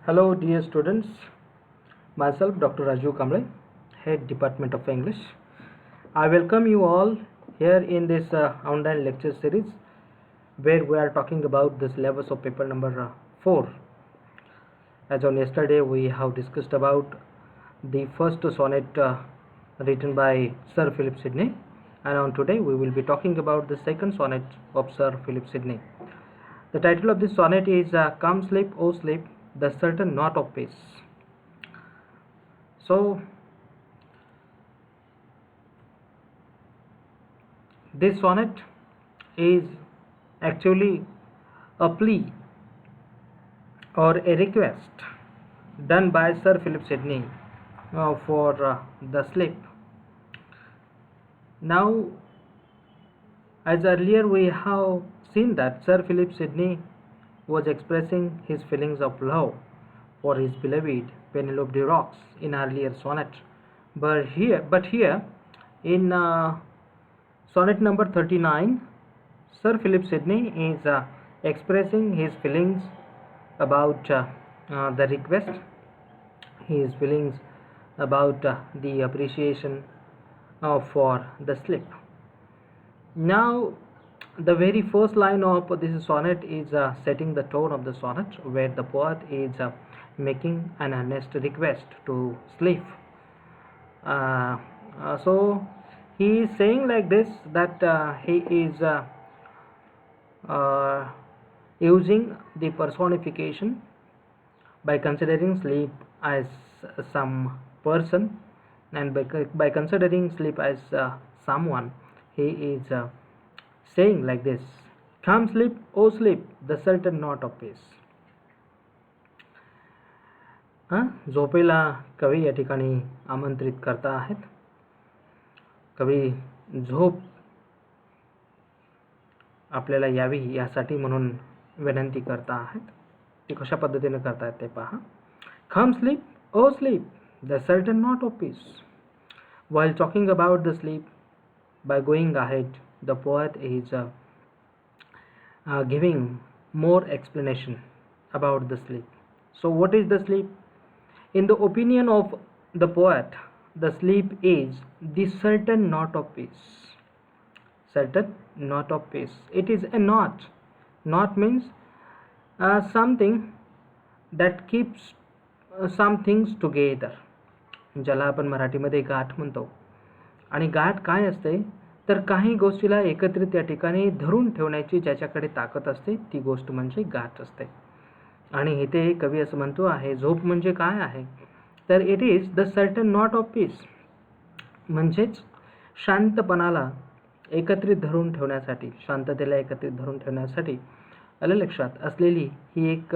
Hello dear students, myself Dr. Raju Kamble, Head Department of English. I welcome you all here in this online lecture series where we are talking about the syllabus of paper number 4. As on yesterday we have discussed about the first sonnet written by Sir Philip Sidney, and on today we will be talking about the second sonnet of Sir Philip Sidney. The title of this sonnet is Come Sleep, O Sleep, the Certain Knot of Peace. So, this sonnet is actually a plea or a request done by Sir Philip Sidney for the sleep. Now, as earlier we have seen that Sir Philip Sidney was expressing his feelings of love for his beloved Penelope de Rox in earlier sonnet, but here in sonnet number 39, Sir Philip Sidney is expressing his feelings about the request, his feelings about the appreciation for the sleep. Now, the very first line of this sonnet is setting the tone of the sonnet, where the poet is making an earnest request to sleep. So he is saying like this, that he is using the personification by considering sleep as some person, and by considering sleep as someone, he is saying like this, Come sleep, O sleep, the certain knot of peace. झोपेला कवी या ठिकाणी आमंत्रित करता आहेत. कवी झोप आपल्याला यावी यासाठी म्हणून विनंती करता आहेत. ती कशा पद्धतीने करतायत ते पहा. Come sleep, O sleep, the certain knot of peace. While talking about the sleep, by going ahead, the poet is giving more explanation about the sleep. So what is the sleep? In the opinion of the poet, the sleep is the certain knot of peace. Certain knot of peace. It is a knot. Knot means something that keeps some things together. ज्याला आपण मराठीमध्ये गाठ म्हणतो. आणि गाठ काय असते, तर काही गोष्टीला एकत्रित या ठिकाणी धरून ठेवण्याची ज्याच्याकडे ताकद असते ती गोष्ट म्हणजे गाठ असते. आणि इथे कवी असं म्हणतो आहे, झोप म्हणजे काय आहे, तर it is the certain knot of piece, म्हणजेच शांतपणाला एकत्रित धरून ठेवण्यासाठी, शांततेला एकत्रित धरून ठेवण्यासाठी आलं लक्षात असलेली ही एक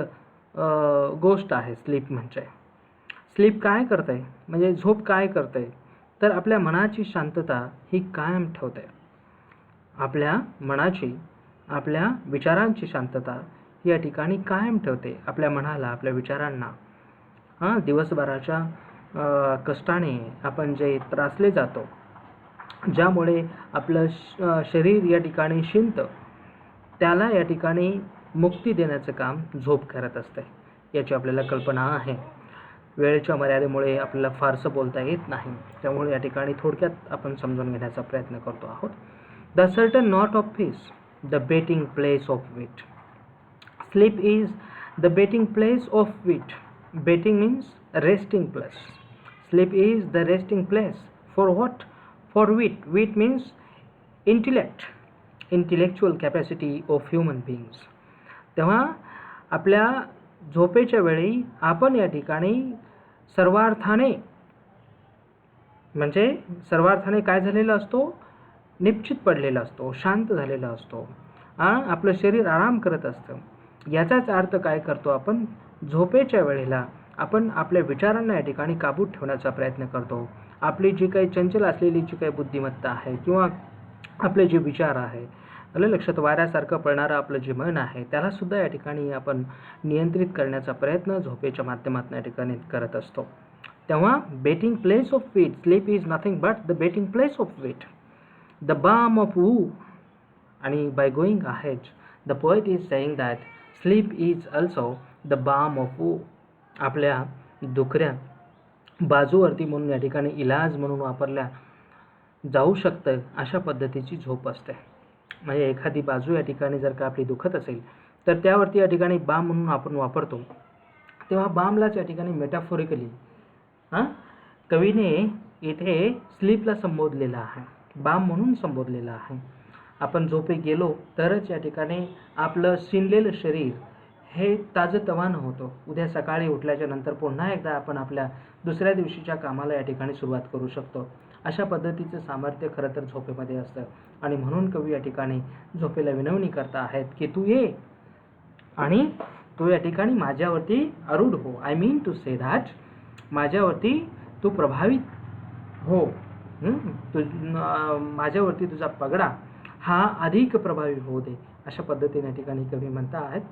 गोष्ट आहे स्लीप म्हणजे. स्लीप काय करते, म्हणजे झोप काय करते, तर आपल्या मनाची शांतता ही कायम ठेवते. आपल्या मनाची, आपल्या विचारांची शांतता या ठिकाणी कायम ठेवते. आपल्या मनाला, आपल्या विचारांना दिवसभराच्या कष्टाने आपण जे त्रासले जातो, ज्यामुळे आपलं शरीर या ठिकाणी शिंतं, त्याला या ठिकाणी मुक्ती देण्याचं काम झोप करत असते. याची आपल्याला कल्पना आहे. वेळेच्या मर्यादेमुळे आपल्याला फारसं बोलता येत नाही, त्यामुळे या ठिकाणी थोडक्यात आपण समजून घेण्याचा प्रयत्न करतो आहोत. The certain knot of peace, the baiting place of wit. Sleep is the betting place of wit. Betting means resting place. Sleep is the resting place. For what? For wit. Wit means intellect, intellectual capacity of human beings. तेव्हा आपल्या झोपेच्या वेळी आपण या ठिकाणी सर्वार्थाने, म्हणजे सर्वार्थाने काय झालेला असतो, निश्चित पडलेला असतो, शांत झालेला असतो, आपलं शरीर आराम करत असतं. याचाच अर्थ काय करतो, आपण झोपेच्या वेळेला आपण आपल्या विचारांना या ठिकाणी काबूत ठेवण्याचा प्रयत्न करतो. आपली जी काही चंचल असलेली जी काही बुद्धिमत्ता आहे किंवा आपले जे विचार आहे, आलं लक्षात, वाऱ्यासारखं पळणारं आपलं जे मन आहे, त्याला सुद्धा या ठिकाणी आपण नियंत्रित करण्याचा प्रयत्न झोपेच्या माध्यमातून या ठिकाणी करत असतो. तेव्हा baiting place of wit, sleep is nothing but the baiting place of wit, the balm of woe. आणि by going ahead, the poet is saying that sleep is also the balm of woe. आपल्या दुखऱ्या बाजूवरती म्हणून या ठिकाणी इलाज म्हणून वापरल्या जाऊ शकतं अशा पद्धतीची झोप असते. म्हणजे एखादी बाजू या ठिकाणी जर का आपली दुखत असेल तर त्यावरती या ठिकाणी बाम म्हणून आपण वापरतो, तेव्हा बामलाच या ठिकाणी मेटाफोरिकली कवीने इथे स्लीपला संबोधलेला आहे, बाम म्हणून संबोधलेला आहे. आपण झोपे गेलो तरच या ठिकाणी आपलं शिनलेलं शरीर हे ताजंतवानं होतं. उद्या सकाळी उठल्याच्या नंतर पुन्हा एकदा आपण आपल्या दुसऱ्या दिवशीच्या कामाला या ठिकाणी सुरुवात करू शकतो. अशा पद्धतीचं सामर्थ्य खरं तर झोपेमध्ये असतं. आणि म्हणून कवी या ठिकाणी झोपेला विनवणी करता आहेत की तू ये आणि तू या ठिकाणी माझ्यावरती आरूढ हो. I mean to say that माझ्यावरती तू प्रभावित हो. माझ्यावरती तुझा पगडा हा अधिक प्रभावी होऊ दे, अशा पद्धतीने या ठिकाणी कवी म्हणता आहेत.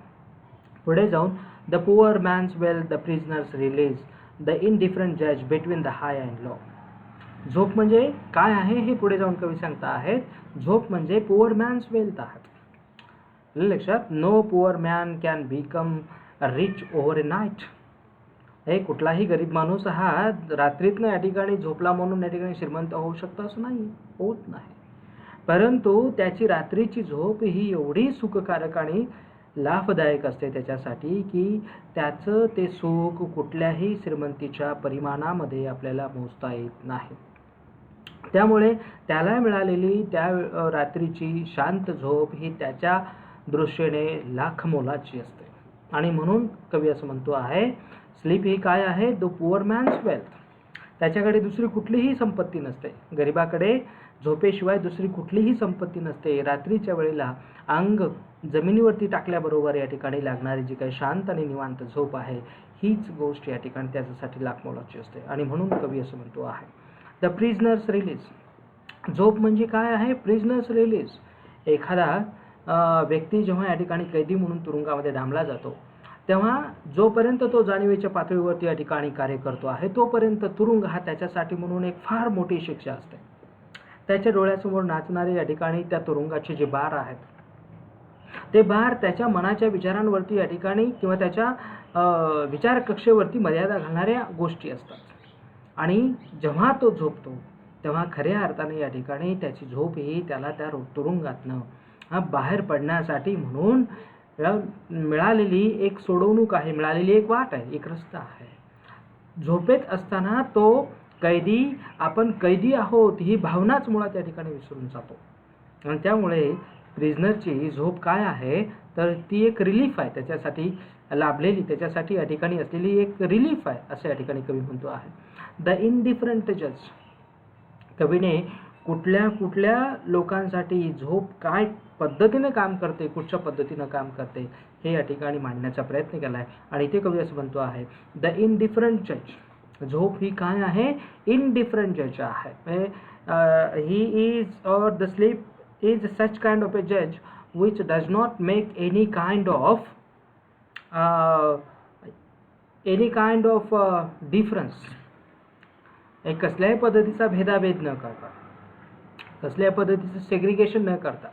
पुढे जाऊन the poor man's wealth the prisoner's release the indifferent जज between the high and low. झोप म्हणजे काय आहे हे पुढे जाऊन कवी सांगता आहेत. झोप म्हणजे पुअर मॅन्स वेल्थ आहेत. लक्षात, no poor man can become rich over a night. हे कुठलाही गरीब माणूस हा रात्रीतनं या ठिकाणी झोपला म्हणून या ठिकाणी श्रीमंत होऊ शकतो असं नाही, होत नाही. परंतु त्याची रात्रीची झोप ही एवढी सुखकारक आणि लाभदायक असते त्याच्यासाठी की त्याचं ते सुख कुठल्याही श्रीमंतीच्या परिमाणामध्ये आपल्याला मोजता येत नाही. त्यामुळे त्याला मिळालेली त्या रात्रीची शांत झोप ही त्याच्या दृष्टीने लाख मोलाची असते. आणि म्हणून कवी असं म्हणतो आहे, स्लीप ही काय आहे, द पुअर मॅन्स वेल्थ. त्याच्याकडे दुसरी कुठलीही संपत्ती नसते. गरिबाकडे झोपेशिवाय दुसरी कुठलीही संपत्ती नसते. रात्रीच्या वेळेला अंग जमिनीवरती टाकल्याबरोबर या ठिकाणी लागणारी जी काही शांत आणि निवांत झोप आहे हीच गोष्ट या ठिकाणी त्याच्यासाठी लाख मोलाची असते. आणि म्हणून कवी असं म्हणतो आहे, द प्रिझनर्स रिलीज. झोप म्हणजे काय आहे, प्रिझनर्स रिलीज. एखादा व्यक्ती जेव्हा या ठिकाणी कैदी म्हणून तुरुंगामध्ये डांबला जातो तेव्हा जोपर्यंत तो जाणीवेच्या पातळीवरती या ठिकाणी कार्य करतो आहे तोपर्यंत तुरुंग हा त्याच्यासाठी म्हणून एक फार मोठी शिक्षा असते. त्याच्या डोळ्यासमोर नाचणारे या ठिकाणी त्या तुरुंगाचे जे बार आहेत ते बार त्याच्या मनाच्या विचारांवरती या ठिकाणी किंवा त्याच्या विचार कक्षेवरती मर्यादा घालणाऱ्या गोष्टी असतात. आणि जेव्हा तो झोपतो तेव्हा खऱ्या अर्थाने या ठिकाणी त्याची झोप ही त्याला त्या तुरुंगातनं बाहेर पडण्यासाठी म्हणून मिळालेली एक सोडवणूक आहे, मिळालेली एक वाट आहे, एक रस्ता आहे. झोपेत असताना तो कैदी, आपण कैदी आहोत ही भावनाच मुळात या ठिकाणी विसरून जातो. आणि त्यामुळे प्रिझनरची झोप काय आहे तर ती एक रिलीफ आहे, त्याच्यासाठी लाभलेली, त्याच्यासाठी या ठिकाणी असलेली एक रिलीफ आहे असं या ठिकाणी कवी म्हणतो आहे. द इनडिफरंट जज. कवीने कुठल्या कुठल्या लोकांसाठी झोप काय पद्धतीने काम करते, कुठच्या पद्धतीनं काम करते हे या ठिकाणी मांडण्याचा प्रयत्न केला आहे. आणि ते कवी असं म्हणतो आहे, द इनडिफरंट जज. झोप ही काय आहे, इनडिफरंट जज आहे. He is or the sleep is such kind of a जज which does not make any kind of difference. एक कसल्याही पद्धतीचा भेदाभेद न करता, कसल्याही पद्धतीचं सेग्रिगेशन न करता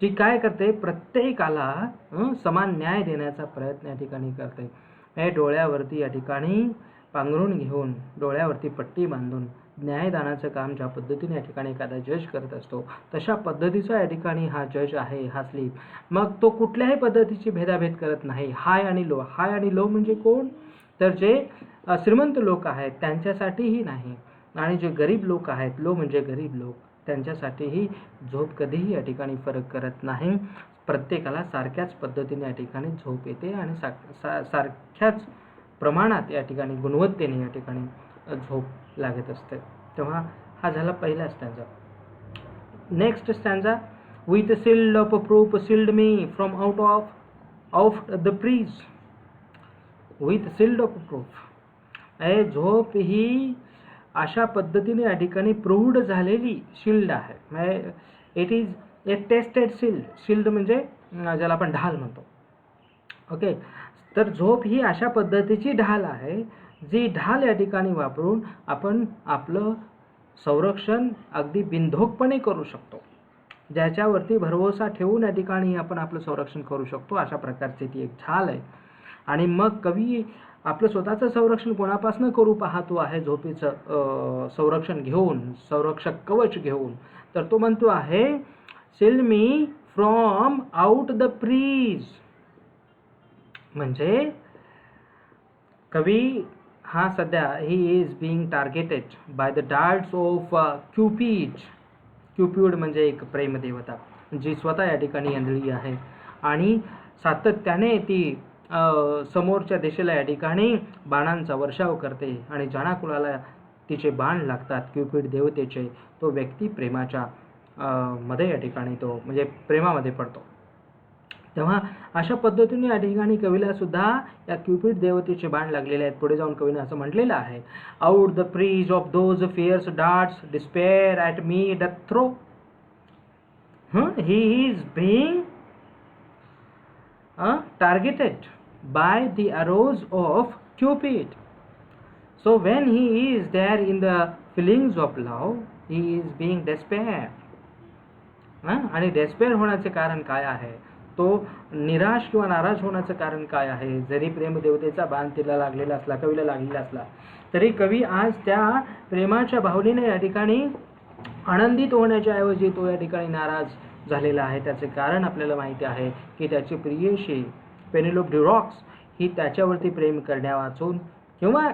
जी काय करते, प्रत्येकाला समान न्याय देण्याचा प्रयत्न या ठिकाणी करते. हे डोळ्यावरती या ठिकाणी पांघरून घेऊन, डोळ्यावरती पट्टी बांधून न्यायदानाचं काम ज्या पद्धतीने या ठिकाणी एखादा जज करत असतो तशा पद्धतीचा या ठिकाणी हा जज आहे, हा स्लीप. मग तो कुठल्याही पद्धतीची भेदाभेद करत नाही. हाय आणि लो. हाय आणि लो म्हणजे कोण तर जे श्रीमंत लोक आहेत त्यांच्यासाठीही नाही, आणि जे गरीब लोक आहेत, लो म्हणजे गरीब लोक, त्यांच्यासाठीही झोप कधीही या ठिकाणी फरक करत नाही. प्रत्येकाला सारख्याच पद्धतीने या ठिकाणी झोप येते आणि सारख्याच प्रमाणात या ठिकाणी गुणवत्तेने या ठिकाणी झोप लागत असते. तेव्हा हा झाला पहिला stanza. Next stanza, with shield of proof shield me from out of the prease. With shield of proof. झोप ही अशा पद्धतीने या ठिकाणी प्रौढ झालेली शिल्ड आहे. It is a tested shield. Shield म्हणजे ज्याला आपण ढाल म्हणतो. ओके, तर झोप ही अशा पद्धतीची ढाल आहे जी ढाल या ठिकाणी वापरून आपण आपलं संरक्षण अगदी बिनधोकपणे करू शकतो. ज्याच्यावरती भरवसा ठेवून या ठिकाणी आपण आपलं संरक्षण करू शकतो अशा प्रकारची ती एक ढाल आहे. आणि मग कवी आपलं स्वतःचं संरक्षण कोणापासून करू पाहतो आहे झोपेचं संरक्षण घेऊन, संरक्षक कवच घेऊन. तर तो म्हणतो आहे shield me from out the prease. म्हणजे कवी हा सध्या he is being targeted by the darts of Cupid. Cupid म्हणजे एक प्रेमदेवता जी स्वतः या ठिकाणी आंधळी आहे आणि सातत्याने ती समोरच्या दिशेला या ठिकाणी बाणांचा वर्षाव करते आणि ज्यांना कुणाला तिचे बाण लागतात क्युपिड देवतेचे, तो व्यक्ती प्रेमाच्या मध्ये या ठिकाणी तो म्हणजे प्रेमामध्ये पडतो. तेव्हा अशा पद्धतीने या ठिकाणी कवीला सुद्धा या क्युपिड देवतेचे बाण लागलेले आहेत. पुढे जाऊन कवीने असं म्हटलेलं आहे, out the prease of those fierce darts despair at me doth throw. he is being targeted by the arrows of Cupid. So when he is there in the feelings of love, he is being despair. आणि despair होण्याचे कारण काय आहे, तो निराश किंवा नाराज होण्याचं कारण काय आहे. जरी प्रेमदेवतेचा बाण तिला लागलेला असला, कवीला लागलेला असला, तरी कवी आज त्या प्रेमाच्या भावनेने या ठिकाणी आनंदित होण्याच्या ऐवजी तो या ठिकाणी नाराज झालेला आहे. त्याचे कारण आपल्याला माहिती आहे की त्याची प्रियेशी पेनिलोप ड्युरॉक्स ही त्याच्यावरती प्रेम करण्यावाचून किंवा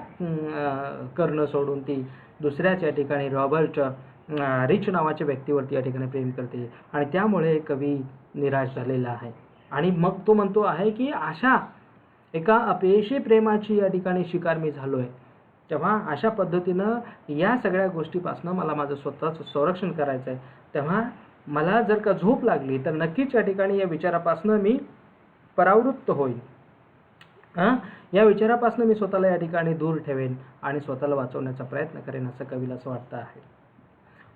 करणं सोडून ती दुसऱ्याच या ठिकाणी रॉबर्ट रिच नावाच्या व्यक्तीवरती या ठिकाणी प्रेम करते आणि त्यामुळे कवी निराश झालेला आहे. आणि मग तो म्हणतो आहे की अशा एका अपयशी प्रेमाची या ठिकाणी शिकार मी झालो आहे. तेव्हा अशा पद्धतीनं या सगळ्या गोष्टीपासून मला माझं स्वतःचं संरक्षण करायचं आहे. तेव्हा मला जर का झोप लागली तर नक्कीच या ठिकाणी या विचारापासून मी परावृत्त होईल. या विचारापासून मी स्वतःला या ठिकाणी दूर ठेवेन आणि स्वतःला वाचवण्याचा प्रयत्न करेन, असं कवीला असं वाटतं आहे.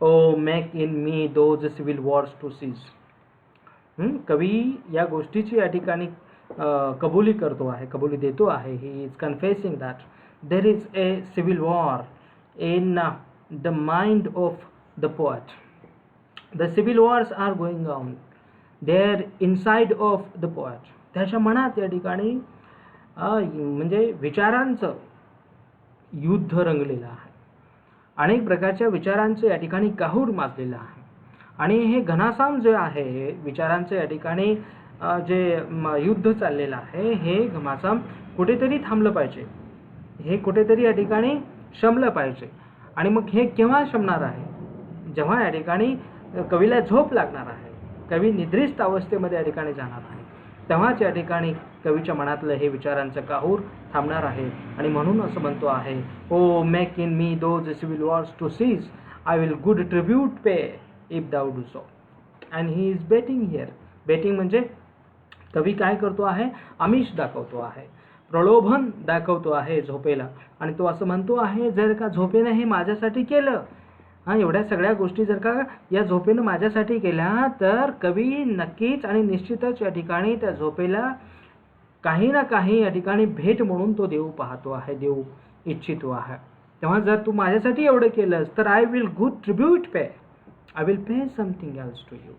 O make in me those civil wars to cease. कवी या गोष्टीची या ठिकाणी कबुली करतो आहे, कबुली देतो आहे. He is confessing that there is a civil war in the mind of the poet. The civil wars are going on there inside of the poet. त्याच्या मनात या ठिकाणी म्हणजे विचारांचं युद्ध रंगलेलं आहे. अनेक प्रकारच्या विचारांचं या ठिकाणी काहूर माजलेलं आहे आणि हे घनासाम जे आहे विचारांचं या ठिकाणी जे युद्ध चाललेलं आहे, हे घमासाम कुठेतरी थांबलं पाहिजे, हे कुठेतरी या ठिकाणी शमलं पाहिजे. आणि मग हे केव्हा शमणार आहे, जेव्हा या ठिकाणी कवीला झोप लागणार आहे, कवी निद्रिस्त अवस्थेमध्ये या ठिकाणी जाणार आहे, तेव्हाच या ठिकाणी कवीच्या मनातलं हे विचारांचं काहूर थांबणार आहे. आणि म्हणून असं म्हणतो आहे, O make in me those civil wars to cease, I will good tribute pay if thou do so. And he is baiting here. Baiting म्हणजे कवी काय करतो आहे, आमिष दाखवतो आहे, प्रलोभन दाखवतो आहे झोपेला. आणि तो असं म्हणतो आहे, जर का झोपेनं हे माझ्यासाठी केलं, एवढ्या सगळ्या गोष्टी जर का या झोपेनं माझ्यासाठी केल्या, तर कवी नक्कीच आणि निश्चितच या ठिकाणी त्या झोपेला काही ना काही या ठिकाणी भेट म्हणून तो देऊ पाहतो आहे, देऊ इच्छितो आहे. तेव्हा जर तू माझ्यासाठी एवढं केलंस तर I will good tribute pay, I will pay something else to you,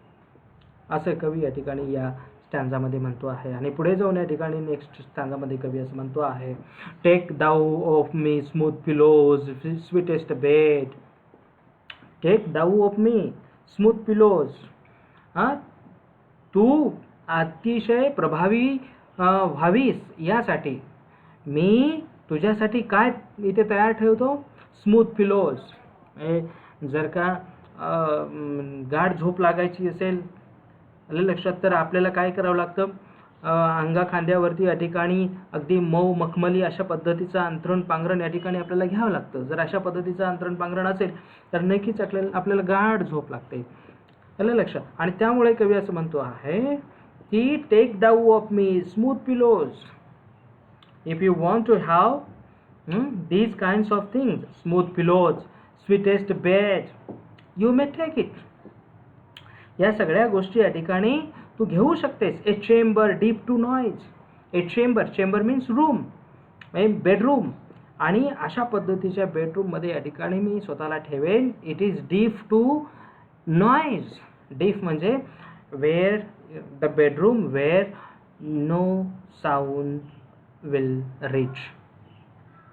असं कवी या ठिकाणी या स्टॅन्झामध्ये म्हणतो आहे. आणि पुढे जाऊन या ठिकाणी नेक्स्ट स्टॅन्झामध्ये कवी असं म्हणतो आहे, take thou of me smooth pillows sweetest bed. Take thou of me smooth pillows. तू अतिशय प्रभावी व्हावीस यासाठी मी तुझ्यासाठी काय इथे तयार ठेवतो, स्मूथ पिलोज. जर का गाढ झोप लागायची असेल लक्षात, तर आपल्याला काय करावं लागतं, अंगा खांद्यावरती या ठिकाणी अगदी मऊ मखमली अशा पद्धतीचं अंथरूण पांघरण या ठिकाणी आपल्याला घ्यावं लागतं. जर अशा पद्धतीचं अंथरूण पांघरण असेल तर नक्कीच आपल्याला गाढ झोप लागते, आलं लक्षात. आणि त्यामुळे कवी असं म्हणतो आहे की take thou of me smooth pillows, if you want to have these kinds of things, smooth pillows, sweetest bed, you may take it. या सगळ्या गोष्टी या ठिकाणी तू घेऊ शकतेस. A chamber deep to noise. A chamber, chamber means room, bedroom. आणि अशा पद्धतीच्या बेडरूममध्ये या ठिकाणी मी स्वतःला ठेवेन. It is deep to noise. Deep म्हणजे where the bedroom where no sound will reach.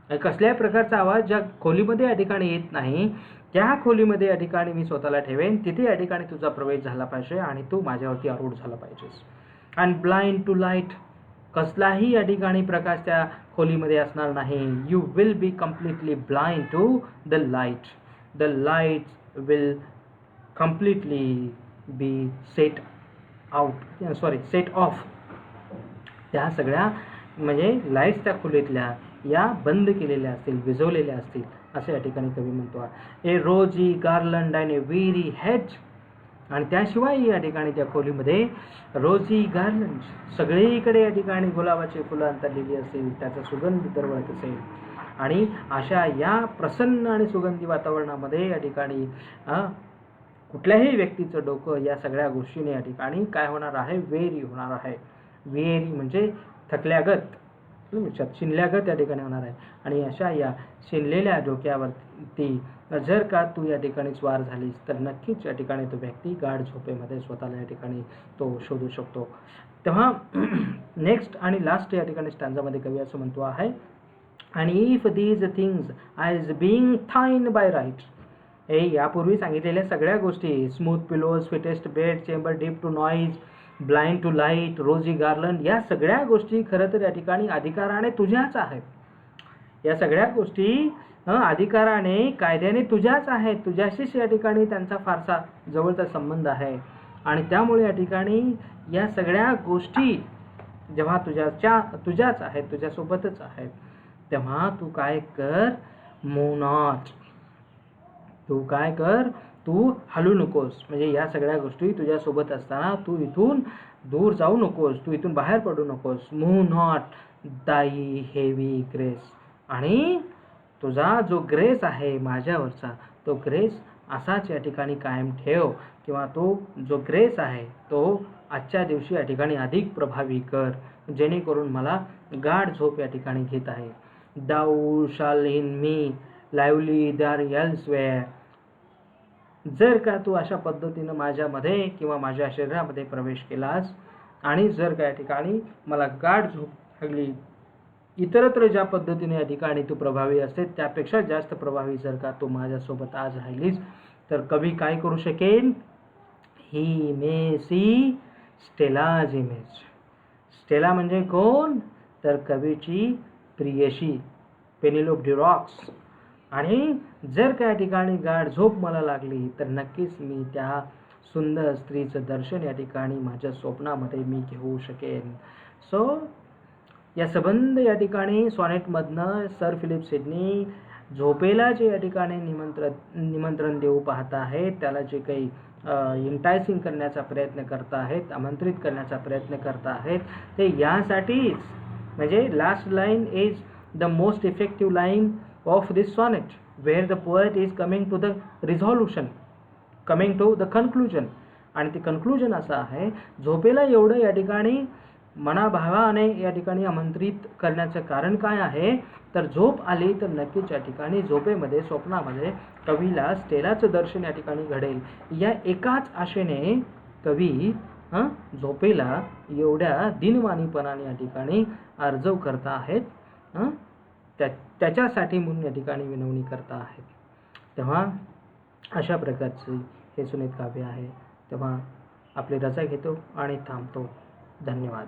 कसल्याही प्रकारचा आवाज ज्या खोलीमध्ये या ठिकाणी येत नाही त्या खोलीमध्ये या ठिकाणी मी स्वतःला ठेवेन, तिथे या ठिकाणी तुझा प्रवेश झाला पाहिजे आणि तू माझ्यावरती आरूढ झाला पाहिजेस. अँड ब्लाइंड टू लाईट, कसलाही या ठिकाणी प्रकाश त्या खोलीमध्ये असणार नाही. You will be completely blind to the light. The light will completely be set off. त्या सगळ्या म्हणजे लाईट्स त्या खोलीतल्या या बंद केलेल्या असतील, विझवलेल्या असतील, असं या ठिकाणी कवी म्हणतो आहे. ए रोजी गार्लंड अँड ए वेरी हेड. आणि त्याशिवाय या ठिकाणी त्या खोलीमध्ये रोजी गार्लंड, सगळीकडे या ठिकाणी गुलाबाची फुलं अंतरलेली असतील, त्याचा सुगंध दरवळत असेल. आणि अशा या प्रसन्न आणि सुगंधी वातावरणामध्ये या ठिकाणी कुठल्याही व्यक्तीचं डोकं या सगळ्या गोष्टीने या ठिकाणी काय होणार आहे, वेरी होणार आहे. वेरी म्हणजे थकल्यागत, शिनल्यागत या ठिकाणी होणार आहे. आणि अशा या शिनलेल्या डोक्यावरती जर का तू या ठिकाणी स्वार झालीस तर नक्कीच या ठिकाणी तो व्यक्ती गाढ झोपेमध्ये स्वतःला या ठिकाणी तो शोधू शकतो. तेव्हा नेक्स्ट आणि लास्ट या ठिकाणी स्टँजामध्ये कवी असं म्हणतो आहे, आणि if these things as being thine by right. हे यापूर्वी सांगितलेल्या सगळ्या गोष्टी, smooth pillows, sweetest bed, chamber deep to noise, blind to light, rosy garland, या सगळ्या गोष्टी खरं तर या ठिकाणी अधिकाराने तुझ्याच आहेत. या सगळ्या गोष्टी अधिकाराने कायद्याने तुझ्याच आहेत, तुझ्याशीच या ठिकाणी त्यांचा फारसा जवळचा संबंध आहे. आणि त्यामुळे या ठिकाणी या सगळ्या गोष्टी जेव्हा तुझ्याच आहेत, तुझ्यासोबतच आहेत, तेव्हा तू काय कर, मूव नॉट. तू काय कर, तू हलू नकोस. म्हणजे या सगळ्या गोष्टी तुझ्यासोबत असताना तू इथून दूर जाऊ नकोस, तू इथून बाहेर पडू नकोस. Move not thy heavy grace. आणि तुझा जो ग्रेस आहे माझ्यावरचा, तो ग्रेस असाच या ठिकाणी कायम ठेव, किंवा तो जो ग्रेस आहे तो आजच्या दिवशी या ठिकाणी अधिक प्रभावी कर, जेणेकरून मला गाढ झोप या ठिकाणी घेत आहे. दाऊ शाल इन मी लाईव्हली दॅर एल्सवेअर. जर का तू अशा पद्धतीनं माझ्यामध्ये किंवा माझ्या शरीरामध्ये प्रवेश केलास आणि जर का या ठिकाणी मला गाढ झोप लागली, इतरत्र ज्या पद्धतीने या ठिकाणी तू प्रभावी असते त्यापेक्षा जास्त प्रभावी जर का तू माझ्यासोबत आज राहिलीस, तर कवी काय करू शकेन, ही मे सी स्टेलाज इमेज. स्टेला म्हणजे कोण, तर कवीची प्रियशी पेनिलोप ड्युरॉक्स. आणि जर का या ठिकाणी गाढ झोप मला लागली तर नक्कीच मी त्या सुंदर स्त्रीचं दर्शन या ठिकाणी माझ्या स्वप्नामध्ये मी घेऊ शकेन. सो या संबंध या ठिकाणी सॉनेटमधनं सर फिलिप सिडनी झोपेला जे या ठिकाणी निमंत्रण देऊ पाहत आहेत, त्याला जे काही इंटायसिंग करण्याचा प्रयत्न करत आहेत, आमंत्रित करण्याचा प्रयत्न करत आहेत, ते यासाठीच. म्हणजे last line is the most effective line of this sonnet, where the poet is coming to the resolution, coming to the conclusion. आणि ते कन्क्लुजन असं आहे, झोपेला एवढं या ठिकाणी मनाभावाने या ठिकाणी आमंत्रित करण्याचं कारण काय आहे, तर झोप आली तर नक्कीच या ठिकाणी झोपेमध्ये, स्वप्नामध्ये कवीला स्टेलाचं दर्शन या ठिकाणी घडेल. या एकाच आशेने कवी झोपेला एवढ्या दिनमानीपणाने या ठिकाणी अर्जव करता आहेत, त्याच्यासाठी म्हणून या ठिकाणी विनवणी करता आहेत. तेव्हा अशा प्रकारचे हे सुनीत काव्य आहे. तेव्हा आपली रजा घेतो आणि थांबतो. धन्यवाद.